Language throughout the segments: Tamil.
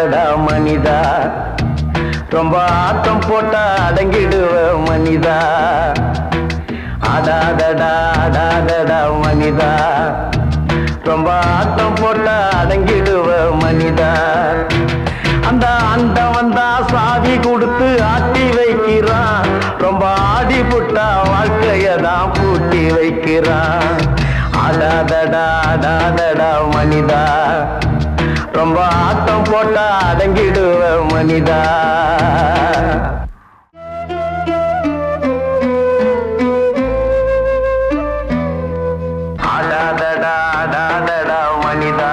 ஆடாதடா மனிதா, ரொம்ப ஆட்டம் போட்டா அடங்கிடுவ மனிதா. ஆடாதடா ஆடாதடா மனிதா, ரொம்ப ஆட்டம் போட்டா அடங்கிடுவ மனிதா. அந்த அண்டம் வந்தா சாவி கொடுத்து ஆட்டி வைக்கிறான், ரொம்ப ஆடி புட்டா வாழ்க்கையதான் பூட்டி வைக்கிறான். ஆடாதடா ஆடாதடா மனிதா, ரொம்ப ஆட்டம் போட்டா அடங்கிடுவ மனிதா. ஆடாதடா ஆடாதடா மனிதா,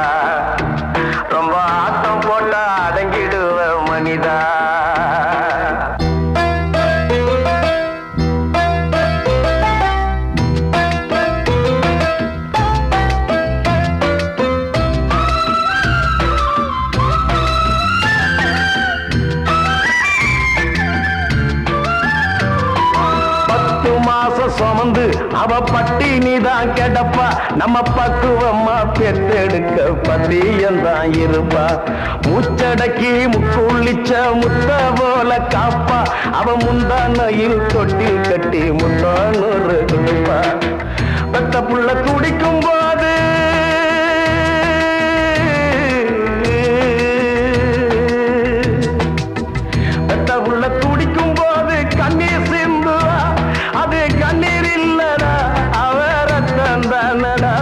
ரொம்ப ஆட்டம் போட்டா அடங்கிடுவ மனிதா. சுமந்து அவ பட்டினிதான் கிடப்பா, நம்ம பக்குவம்மா பெற்றெடுக்க பத்தியந்தான் இருப்பா. மூச்சடக்கி முக்குள்ளிச்ச முத்த போல காப்பா, அவ முந்தானையில் தொட்டில் கட்டி முத்தானூறு கொடுப்பா. பெத்த புள்ள துடிக்கும் போது பெத்த புள்ள துடிக்கும் போது கண்ணீர் சிந்துவா, அது கண்ணீர் இல்லடா அவரத்தந்தானடா.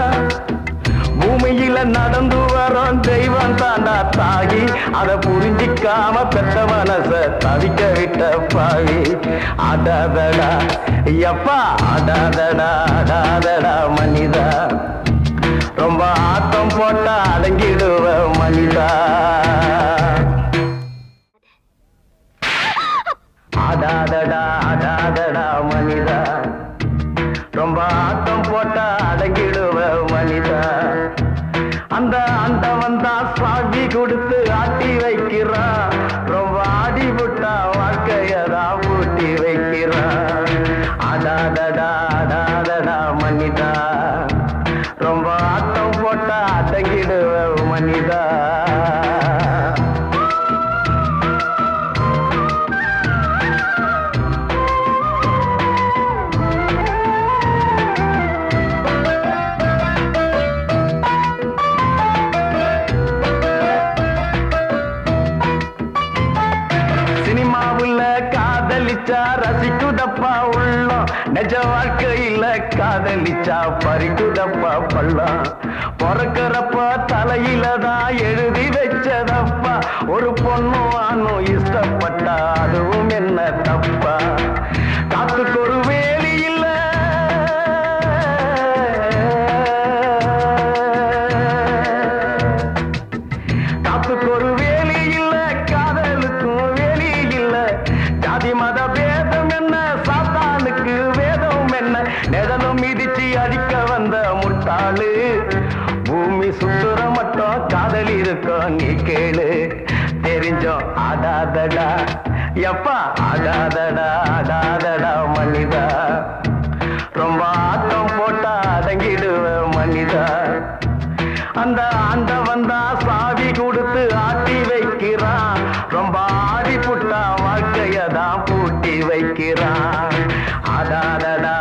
பூமியில நடந்து வரோம் தெய்வம் தாண்டா தாகி, அதை புரிஞ்சிக்காம பெத்த மனச தவிக்க விட்ட பாவி. ஆடாதடா எப்பா ஆடாதடா ஆடாதடா மனிதா, ரொம்ப ஆட்டம் போட்டா அடங்கிடுவ மனிதா. ஆடாதடா ஆடாதடா மனிதா, ரொம்ப ஆட்டம் போட்டா அடங்கிடுவ மனிதா. அந்த அண்டம் வந்தா சாவி கொடுத்து ஆட்டி வைக்கிறான், ரொம்ப ஆடி விட்டா வாழ்க்கையதான் பூட்டி வைக்கிறான். ஆடாதடா ஆடாதடா மனிதா, ரொம்ப ஆட்டம் போட்டா அடங்கிடுவ மனிதா. ரசிக்குதப்பா உள்ளம், நெஜ வாழ்க்கையில காதலிச்சா பறிக்குதப்பா பள்ளம். பிறக்கிறப்ப தலையில தான் எழுதி வச்சதப்பா, ஒரு பொண்ணு ஆணும் இஷ்டப்பட்டா அதுவும் என்ன தப்பா. காத்துக்கு ஒரு வேலி இல்ல, காத்துக்கு ஒரு வேலி இல்ல, காதலுக்கும் வேலி இல்ல. ஜாதி மத பேதம் என்ன, சாத்தானுக்கு வேதம் என்ன, நிழலும் மிதிச்சு அடிக்க வந்த முட்டாளு. பூமி சுத்துற மட்டும் காதல் இருக்கும் நீ கேளு, தெரிஞ்சோம் ஆடாதடா எப்பா ஆடாதடா ஆடாதடா மனிதா, ரொம்ப ஆட்டம் போட்டா அடங்கிடுவ மனிதா. அந்த ஆண்ட வந்தா சாவி கொடுத்து ஆட்டி வைக்கிறான், ரொம்ப ஆடி புட்டா வாழ்க்கையதான் பூட்டி வைக்கிறான். ஆடாதடா